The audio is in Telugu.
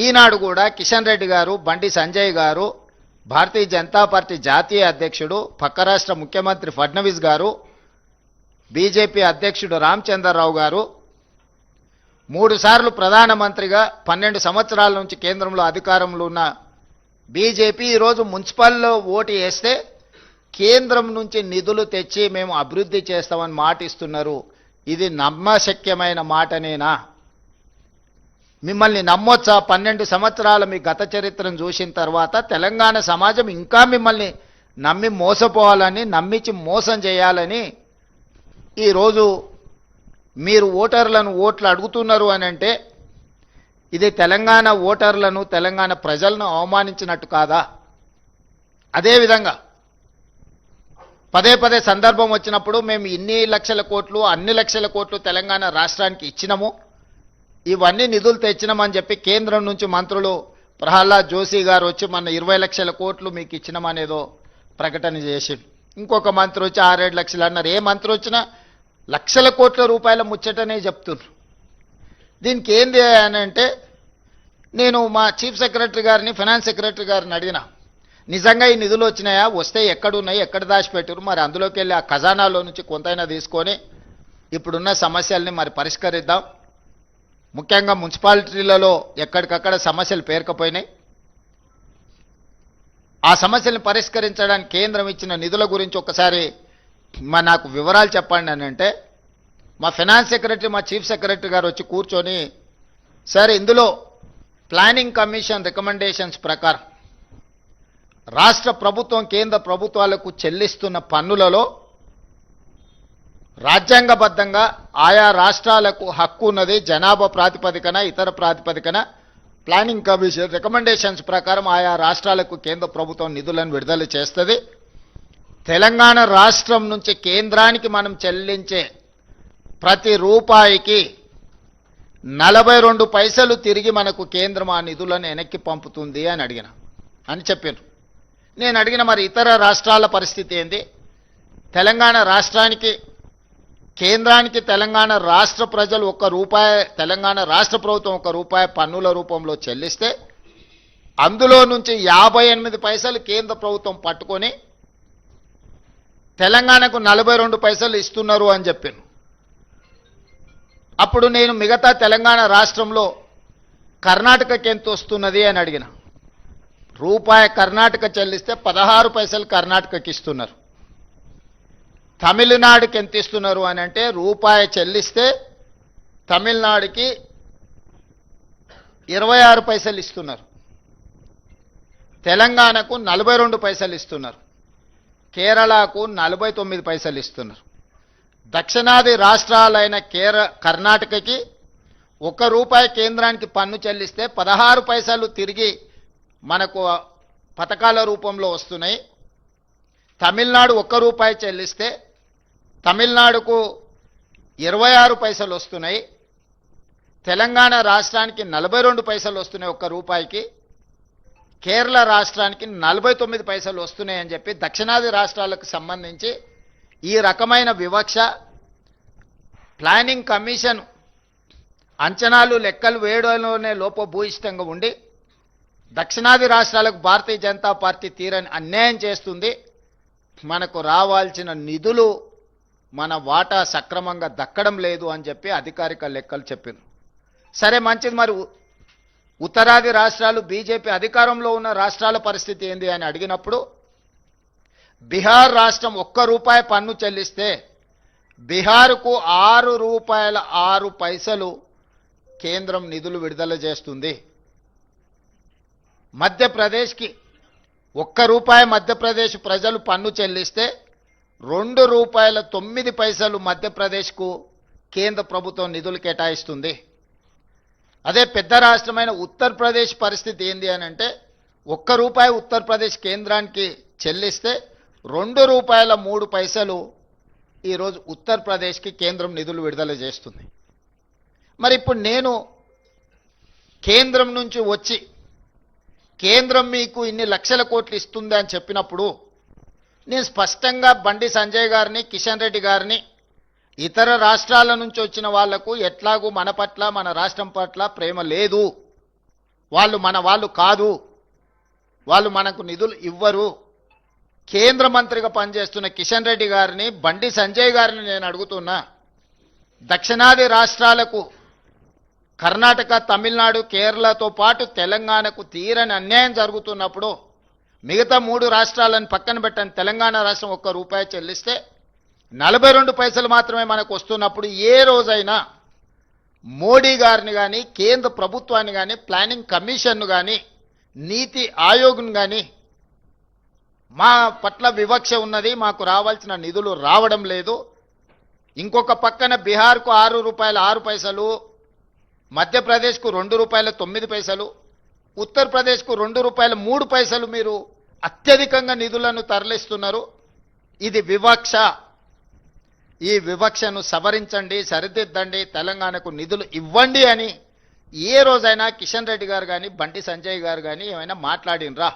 ఈనాడు కూడా కిషన్ రెడ్డి గారు, బండి సంజయ్ గారు, భారతీయ జనతా పార్టీ జాతీయ అధ్యక్షుడు, పక్క రాష్ట్ర ముఖ్యమంత్రి ఫడ్నవీస్ గారు, బీజేపీ అధ్యక్షుడు రామచంద్రరావు గారు 3 సార్లు ప్రధానమంత్రిగా 12 సంవత్సరాల నుంచి కేంద్రంలో అధికారంలో ఉన్న బీజేపీ ఈరోజు మున్సిపల్లో ఓటు వేస్తే కేంద్రం నుంచి నిధులు తెచ్చి మేము అభివృద్ధి చేస్తామని మాట ఇస్తున్నారు. ఇది నమ్మశక్యమైన మాటనేనా? మిమ్మల్ని నమ్మొచ్చా? 12 సంవత్సరాల మీ గత చరిత్రను చూసిన తర్వాత తెలంగాణ సమాజం ఇంకా మిమ్మల్ని నమ్మి మోసపోవాలని, నమ్మించి మోసం చేయాలని ఈరోజు మీరు ఓటర్లను ఓట్లు అడుగుతున్నారు అని అంటే ఇది తెలంగాణ ఓటర్లను, తెలంగాణ ప్రజలను అవమానించినట్టు కాదా? అదేవిధంగా పదే పదే సందర్భం వచ్చినప్పుడు మేము ఇన్ని లక్షల కోట్లు, అన్ని లక్షల కోట్లు తెలంగాణ రాష్ట్రానికి ఇచ్చినాము, ఇవన్నీ నిధులు తెచ్చినామని చెప్పి కేంద్రం నుంచి మంత్రులు ప్రహ్లాద్ జోషి గారు వచ్చి మన 20 లక్షల కోట్లు మీకు ఇచ్చినామనేదో ప్రకటన చేసిండు. ఇంకొక మంత్రి వచ్చి 6-7 లక్షలు అన్నారు. ఏ మంత్రి వచ్చినా లక్షల కోట్ల రూపాయల ముచ్చటనే చెప్తున్నారు. దీనికి ఏంది అని అంటే నేను మా చీఫ్ సెక్రటరీ గారిని, ఫైనాన్స్ సెక్రటరీ గారిని అడిగినా, నిజంగా ఈ నిధులు వచ్చినాయా, వస్తే ఎక్కడున్నాయి, ఎక్కడ దాచిపెట్టారు, మరి అందులోకి వెళ్ళి ఆ ఖజానాలో నుంచి కొంతైనా తీసుకొని ఇప్పుడున్న సమస్యల్ని మరి పరిష్కరిద్దాం. ముఖ్యంగా మున్సిపాలిటీలలో ఎక్కడికక్కడ సమస్యలు పేరుకపోయినాయి. ఆ సమస్యలను పరిష్కరించడానికి కేంద్రం ఇచ్చిన నిధుల గురించి ఒకసారి నాకు వివరాలు చెప్పండి అని అంటే మా ఫైనాన్స్ సెక్రటరీ, మా చీఫ్ సెక్రటరీ గారు వచ్చి కూర్చొని, సార్ ఇందులో ప్లానింగ్ కమిషన్ రికమెండేషన్స్ ప్రకారం రాష్ట్ర ప్రభుత్వం కేంద్ర ప్రభుత్వాలకు చెల్లిస్తున్న పన్నులలో రాజ్యాంగబద్ధంగా ఆయా రాష్ట్రాలకు హక్కు ఉన్నది. జనాభా ప్రాతిపదికన, ఇతర ప్రాతిపదికన ప్లానింగ్ కమిషన్ రికమెండేషన్స్ ప్రకారం ఆయా రాష్ట్రాలకు కేంద్ర ప్రభుత్వం నిధులను విడుదల చేస్తుంది. తెలంగాణ రాష్ట్రం నుంచి కేంద్రానికి మనం చెల్లించే ప్రతి రూపాయికి 42 పైసలు తిరిగి మనకు కేంద్రం ఆ నిధులను వెనక్కి పంపుతుంది అని చెప్పారు. నేను అడిగిన మరి ఇతర రాష్ట్రాల పరిస్థితి ఏంది? తెలంగాణ రాష్ట్రానికి, కేంద్రానికి తెలంగాణ రాష్ట్ర ప్రజలు ₹1, తెలంగాణ రాష్ట్ర ప్రభుత్వం ₹1 పన్నుల రూపంలో చెల్లిస్తే అందులో నుంచి 58 పైసలు కేంద్ర ప్రభుత్వం పట్టుకొని తెలంగాణకు 42 పైసలు ఇస్తున్నారు అని చెప్పాను. అప్పుడు నేను మిగతా తెలంగాణ రాష్ట్రంలో కర్ణాటకకి ఎంత వస్తున్నది అని అడిగిన. ₹1 కర్ణాటక చెల్లిస్తే 16 పైసలు కర్ణాటకకి ఇస్తున్నారు. తమిళనాడుకి ఎంత ఇస్తున్నారు అని అంటే ₹1 చెల్లిస్తే తమిళనాడుకి 26 పైసలు ఇస్తున్నారు. తెలంగాణకు 42 పైసలు ఇస్తున్నారు. కేరళకు 49 పైసలు ఇస్తున్నారు. దక్షిణాది రాష్ట్రాలైన కర్ణాటకకి ₹1 కేంద్రానికి పన్ను చెల్లిస్తే 16 పైసలు తిరిగి మనకు పథకాల రూపంలో వస్తున్నాయి. తమిళనాడు ₹1 చెల్లిస్తే తమిళనాడుకు 26 పైసలు వస్తున్నాయి. తెలంగాణ రాష్ట్రానికి 42 పైసలు వస్తున్నాయి ₹1కి. కేరళ రాష్ట్రానికి 49 పైసలు వస్తున్నాయని చెప్పి దక్షిణాది రాష్ట్రాలకు సంబంధించి ఈ రకమైన వివక్ష ప్లానింగ్ కమిషన్ అంచనాలు, లెక్కలు వేయడంలోనే లోపభూయిష్టంగా ఉండి దక్షిణాది రాష్ట్రాలకు భారతీయ జనతా పార్టీ తీరని అన్యాయం చేస్తుంది. మనకు రావాల్సిన నిధులు, మన వాటా సక్రమంగా దక్కడం లేదు అని చెప్పి అధికారిక లెక్కలు చెప్పారు. సరే మంచిది, మరి ఉత్తరాది రాష్ట్రాలు, బీజేపీ అధికారంలో ఉన్న రాష్ట్రాల పరిస్థితి ఏంది అని అడిగినప్పుడు బీహార్ రాష్ట్రం ₹1 పన్ను చెల్లిస్తే బీహార్కు ₹6.06 కేంద్రం నిధులు విడుదల చేస్తుంది. మధ్యప్రదేశ్కి ₹1 మధ్యప్రదేశ్ ప్రజలు పన్ను చెల్లిస్తే ₹2.09 మధ్యప్రదేశ్కు కేంద్ర ప్రభుత్వం నిధులు కేటాయిస్తుంది. అదే పెద్ద రాష్ట్రమైన ఉత్తరప్రదేశ్ పరిస్థితి ఏంది అని అంటే ₹1 ఉత్తరప్రదేశ్ కేంద్రానికి చెల్లిస్తే ₹2.03 ఈరోజు ఉత్తరప్రదేశ్కి కేంద్రం నిధులు విడుదల చేస్తుంది. మరి ఇప్పుడు నేను కేంద్రం నుంచి వచ్చి కేంద్రం మీకు ఇన్ని లక్షల కోట్లు ఇస్తుంది అని చెప్పినప్పుడు నేను స్పష్టంగా బండి సంజయ్ గారిని, కిషన్ రెడ్డి గారిని, ఇతర రాష్ట్రాల నుంచి వచ్చిన వాళ్లకు ఎట్లాగూ మన పట్ల, మన రాష్ట్రం పట్ల ప్రేమ లేదు, వాళ్ళు మన వాళ్ళు కాదు, వాళ్ళు మనకు నిధులు ఇవ్వరు. కేంద్ర మంత్రిగా పనిచేస్తున్న కిషన్ రెడ్డి గారిని, బండి సంజయ్ గారిని నేను అడుగుతున్నా, దక్షిణాది రాష్ట్రాలకు కర్ణాటక, తమిళనాడు, కేరళతో పాటు తెలంగాణకు తీరని అన్యాయం జరుగుతున్నప్పుడు మిగతా 3 రాష్ట్రాలను పక్కన పెట్టని తెలంగాణ రాష్ట్రం ₹1 చెల్లిస్తే 42 పైసలు మాత్రమే మనకు వస్తున్నప్పుడు ఏ రోజైనా మోడీ గారిని కానీ, కేంద్ర ప్రభుత్వాన్ని కానీ, ప్లానింగ్ కమిషన్ను కానీ, నీతి ఆయోగ్ను కానీ మా పట్ల వివక్ష ఉన్నది, మాకు రావాల్సిన నిధులు రావడం లేదు, ఇంకొక పక్కన బీహార్కు ₹6.06, మధ్యప్రదేశ్కు ₹2.09, ఉత్తరప్రదేశ్కు ₹2.03 మీరు అత్యధికంగా నిధులను తరలిస్తున్నారు. ఇది వివక్ష. ఈ వివక్షను సవరించండి, సరిదిద్దండి, తెలంగాణకు నిధులు ఇవ్వండి అని ఏ రోజైనా కిషన్ రెడ్డి గారు కానీ, బండి సంజయ్ గారు కానీ ఏమైనా మాట్లాడినరా?